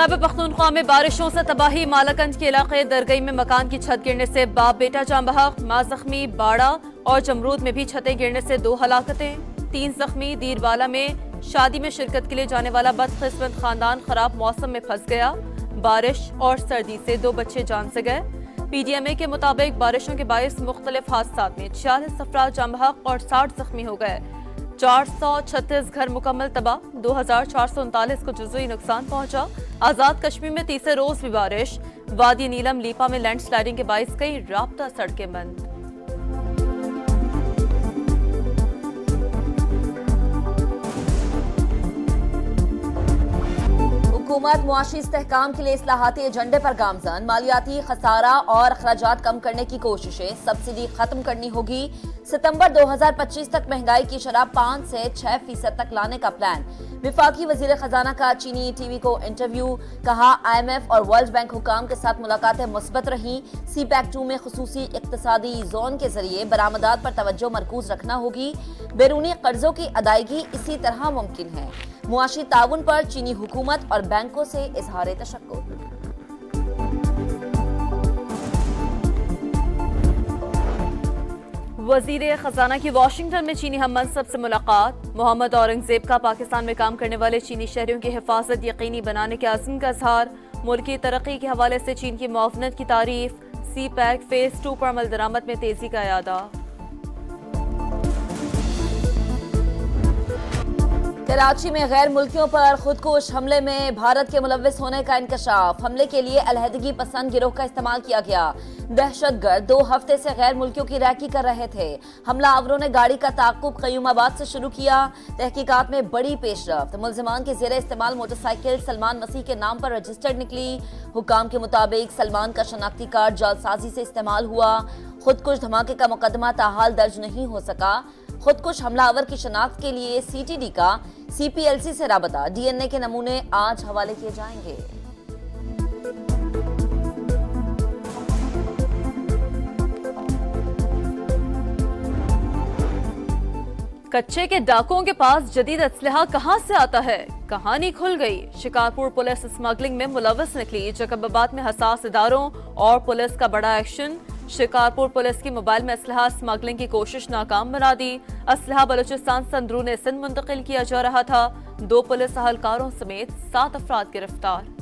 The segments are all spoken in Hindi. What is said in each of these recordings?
खैबर पख्तूनख्वा में बारिशों से तबाही। मालाकंज के इलाके दरगई में मकान की छत गिरने से बाप बेटा जान बहक, मां जख्मी। बाड़ा और जमरूद में भी छतें गिरने से 2 हलाकतें, 3 जख्मी। दीरवाला में शादी में शिरकत के लिए जाने वाला बदकिस्मत खानदान खराब मौसम में फंस गया। बारिश और सर्दी से 2 बच्चे जान से गए। PDMA के मुताबिक बारिशों के बायस मुख्तलिफ हादसात में 46 अफराद जान बहक और 60 जख्मी हो गए। 436 घर मुकम्मल तबाह, 2439 को जुज़वी नुकसान पहुंचा। आजाद कश्मीर में तीसरे रोज भी बारिश। वादी नीलम लीपा में लैंडस्लाइडिंग के बायस कई राब्ता सड़कें बंद। हुकूमत मुआशी इस्तेहकाम के लिए इस्लाहाती एजेंडे पर गामजन। मालियाती खसारा और अखराजात कम करने की कोशिशें, सब्सिडी खत्म करनी होगी। सितंबर 2025 तक महंगाई की शरह 5 से 6% तक लाने का प्लान। विफाकी वजीर खजाना का चीनी टीवी को इंटरव्यू, कहा IMF और वर्ल्ड बैंक हुकाम के साथ मुलाकातें मुस्बत रहीं। CPEC 2 में खुसूसी इक्तसादी जोन के जरिए बरामदात पर तवज्जो मरकूज रखना होगी। बैरूनी कर्जों की अदायगी इसी तरह मुमकिन है। मुआशी ताउन पर चीनी हुकूमत और बैंकों से इजहार तशक्कुर। वजीर खजाना की वाशिंगटन में चीनी हम मनसब से मुलाकात। मोहम्मद औरंगजेब का पाकिस्तान में काम करने वाले चीनी शहरियों की हिफाजत यकीनी बनाने के अज़्म का इजहार। मुल्क की तरक्की के हवाले से चीन की मुआवनत की तारीफ। CPEC फेज 2 पर अमल दरामद में तेजी का इरादा। कराची में गैर मुल्कियों पर खुदकुश हमले में भारत के मुलव्विस होने का इंकशाफ। हमले के लिए अलहदगी पसंद गिरोह का इस्तेमाल किया गया। दहशतगर्द 2 हफ्ते से गैर मुल्कियों की रैकी कर रहे थे। हमलावरों ने गाड़ी का ताक़ुब क़य्यूमाबाद से शुरू किया। तहकीकात में बड़ी पेशरफ्त। मुल्ज़िमान के ज़ेरे इस्तेमाल मोटरसाइकिल सलमान मसीह के नाम पर रजिस्टर्ड निकली। हुकाम के मुताबिक सलमान का शनाख्ती कार्ड जालसाजी से इस्तेमाल हुआ। खुदकुश धमाके का मुकदमा ताहाल दर्ज नहीं हो सका। खुदकुश हमलावर की शनाख्त के लिए CTD का CPLC से राबता। DNA के नमूने आज हवाले किए जाएंगे। कच्चे के डाकुओं के पास जदीद असलहा कहां से आता है? कहानी खुल गई। शिकारपुर पुलिस स्मगलिंग में मुलव्वस निकली। जकबाबाद में हसास इदारों और पुलिस का बड़ा एक्शन। शिकारपुर पुलिस की मोबाइल में असलहा स्मगलिंग की कोशिश नाकाम बना दी। असलहा बलूचिस्तान से अंदरून सिंध मुंतकिल किया जा रहा था। 2 पुलिस अहलकारों समेत 7 अफराद गिरफ्तार।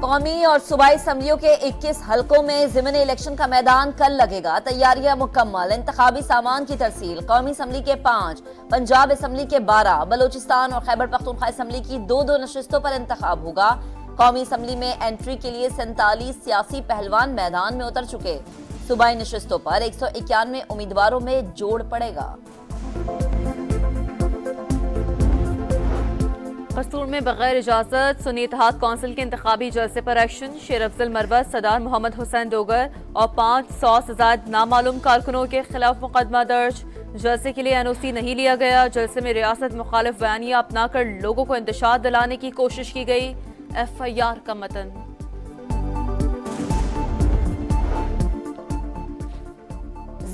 कौमी और सूबाई असम्बलियों के 21 हलकों में ज़िमनी इलेक्शन का मैदान कल लगेगा। तैयारियां मुकम्मल। इंतखाबी सामान की तरसील। कौमी असम्बली के 5, पंजाब असम्बली के 12, बलूचिस्तान और खैबर पख्तूनख्वा असम्बली की 2-2 नशिस्तों पर इंतखाब होगा। कौमी असम्बली में एंट्री के लिए 47 सियासी पहलवान मैदान में उतर चुके। सूबाई नशिस्तों पर 191 उम्मीदवारों में जोड़ पड़ेगा। कसूर में बगैर इजाजत सुन्नी इत्तेहाद कौंसिल के इंतखाबी जलसे पर एक्शन। शेर अफजल मरवत, सदार मोहम्मद हुसैन डोगर और 500 से ज्यादा नामालूम कारकुनों के खिलाफ मुकदमा दर्ज। जलसे के लिए NOC नहीं लिया गया। जलसे में रियासत मुखालिफ बयानिया अपनाकर लोगों को इंतशार दिलाने की कोशिश की गई। FIR का मतन।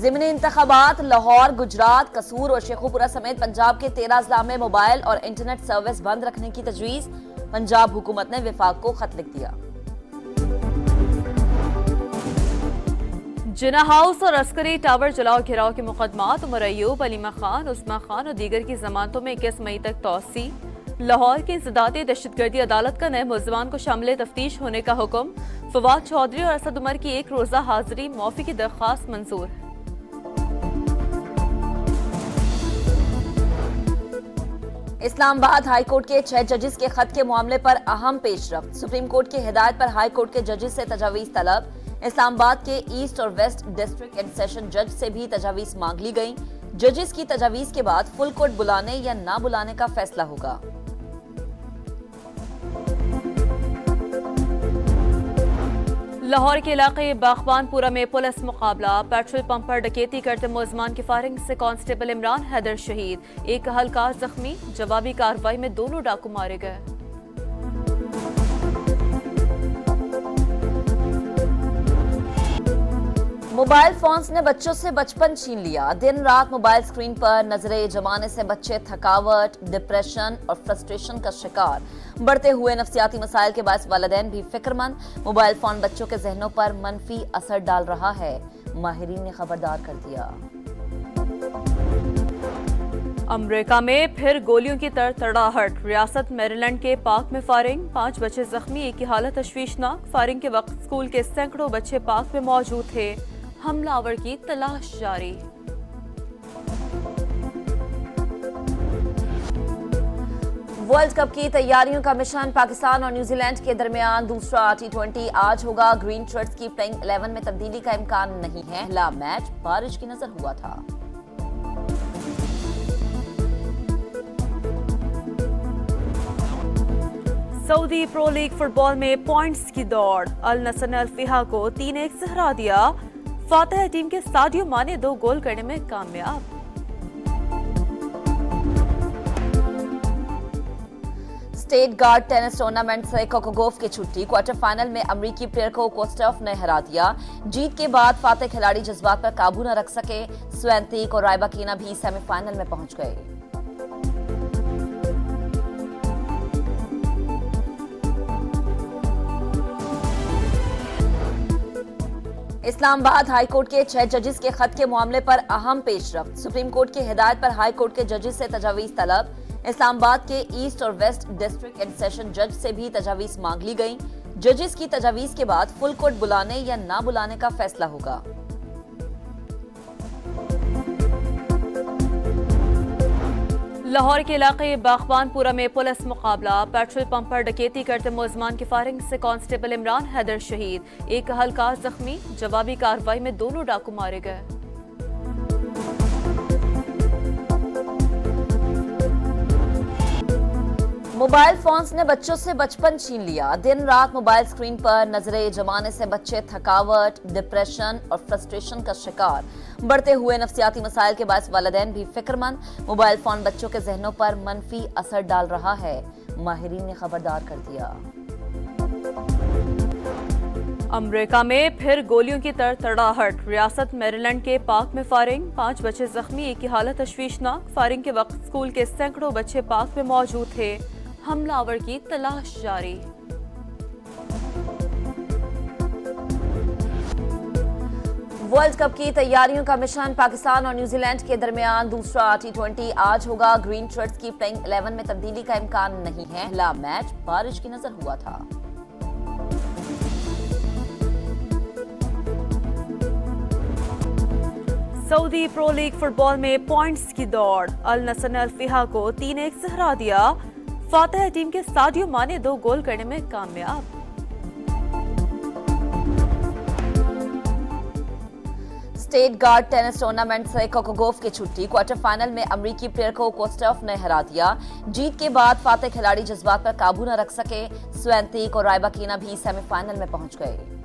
ज़िमनी इंतखाबात। लाहौर, गुजरात, कसूर और शेखुपुरा समेत पंजाब के 13 अजला में मोबाइल और इंटरनेट सर्विस बंद रखने की तजवीज़। पंजाब हुकूमत ने विफाक को खत लिख दिया। जिना हाउस और अस्करी टावर जलाओ घिराव के मुकदमात। उमर अयूब, अलीमा खान, उस्मा खान और दीगर की जमानतों में 21 मई तक तौसी। लाहौर की इंसदादी दहशतगर्दी अदालत का नए मुल्ज़िमान को शामिल तफ्तीश होने का हुक्म। फवाद चौधरी और असद उमर की 1 रोज़ा हाजिरी मौफी की दरख्वास्त मंजूर। इस्लामाबाद हाई कोर्ट के 6 जजेस के खत के मामले पर अहम पेशरफ्त। सुप्रीम कोर्ट की हिदायत पर हाई कोर्ट के जजेस से तजावीज तलब। इस्लामाबाद के ईस्ट और वेस्ट डिस्ट्रिक्ट एंड सेशन जज से भी तजावीज मांग ली गई। जजेस की तजावीज के बाद फुल कोर्ट बुलाने या ना बुलाने का फैसला होगा। लाहौर के इलाके बागबानपुरा में पुलिस मुकाबला। पेट्रोल पंप पर डकैती करते मुलज़मान की फायरिंग से कांस्टेबल इमरान हैदर शहीद। 1 अहलकार जख्मी। जवाबी कार्रवाई में 2 डाकू मारे गए। मोबाइल फोन्स ने बच्चों से बचपन छीन लिया। दिन रात मोबाइल स्क्रीन पर नजरें जमाने से बच्चे थकावट, डिप्रेशन और फ्रस्ट्रेशन का शिकार। बढ़ते हुए नफ्सियाती मसाइल के बायस वालिदैन भी फिक्रमंद। मोबाइल फोन बच्चों के जहनों पर मनफी असर डाल रहा है, माहिरीन ने खबरदार कर दिया। अमेरिका में फिर गोलियों की तड़तड़ाहट। रियासत मैरीलैंड के पार्क में फायरिंग, 5 बच्चे जख्मी, एक की हालत तशवीशनाक। फायरिंग के वक्त स्कूल के सैकड़ों बच्चे पार्क में मौजूद थे। हमलावर की तलाश जारी। वर्ल्ड कप की तैयारियों का मिशन। पाकिस्तान और न्यूजीलैंड के दरमियान दूसरा T20 आज होगा। ग्रीन शर्ट्स की प्लेइंग 11 में तब्दीली का इम्कान नहीं है। पहला मैच बारिश की नजर हुआ था। सऊदी प्रो लीग फुटबॉल में पॉइंट्स की दौड़। अल नसर ने अल-फिहा को 3-1 से हरा दिया। फातिह टीम के सादियो माने 2 गोल करने में कामयाब। स्टेट गार्ड टेनिस टूर्नामेंट से कोकोगोफ की छुट्टी। क्वार्टर फाइनल में अमरीकी प्लेयर को कोस्टफ ने हरा दिया। जीत के बाद फातिह खिलाड़ी जज्बात पर काबू न रख सके। स्वेंतिक और रायबाकीना भी सेमीफाइनल में पहुंच गए। इस्लामाबाद हाईकोर्ट के 6 जजेस के खत के मामले पर अहम पेशरफ्त। सुप्रीम कोर्ट की हिदायत पर हाईकोर्ट के जजेस से तजावीज तलब। इस्लामाबाद के ईस्ट और वेस्ट डिस्ट्रिक्ट एंड सेशन जज से भी तजावीज मांग ली गई। जजेस की तजावीज के बाद फुल कोर्ट बुलाने या ना बुलाने का फैसला होगा। लाहौर के इलाके बागबानपुरा में पुलिस मुकाबला। पेट्रोल पंप पर डकैती करते मुलजमान की फायरिंग से कांस्टेबल इमरान हैदर शहीद, एक हल्का जख्मी। जवाबी कार्रवाई में दोनों डाकू मारे गए। मोबाइल फोन्स ने बच्चों से बचपन छीन लिया। दिन रात मोबाइल स्क्रीन पर नजरें जमाने से बच्चे थकावट, डिप्रेशन और फ्रस्ट्रेशन का शिकार। बढ़ते हुए नफ्सियाती मसाइल के बायस वालिदैन भी फिक्रमंद। मोबाइल फोन बच्चों के जहनों पर मनफी असर डाल रहा है, माहिरीन ने खबरदार कर दिया। अमेरिका में फिर गोलियों की तड़तड़ाहट। रियासत मैरीलैंड के पार्क में फायरिंग, 5 बच्चे जख्मी, एक की हालत तशवीशनाक। फायरिंग के वक्त स्कूल के सैकड़ों बच्चे पार्क में मौजूद थे। हमलावर की तलाश जारी। वर्ल्ड कप की तैयारियों का मिशन। पाकिस्तान और न्यूजीलैंड के दरमियान दूसरा T20 आज होगा। ग्रीन शर्ट्स की प्लेइंग 11 में तब्दीली का इम्कान नहीं है। पहला मैच बारिश की नजर हुआ था। सऊदी प्रो लीग फुटबॉल में पॉइंट्स की दौड़। अल नसर ने अल-फिहा को 3-1 से हरा दिया। फातिह टीम के सादियो माने 2 गोल करने में कामयाब। स्टेट गार्ड टेनिस टूर्नामेंट से कोकोगोफ की छुट्टी। क्वार्टर फाइनल में अमरीकी प्लेयर को कोस्टफ ने हरा दिया। जीत के बाद फातिह खिलाड़ी जज्बात पर काबू न रख सके। स्वेंतिक और रायबाकीना भी सेमीफाइनल में पहुंच गए।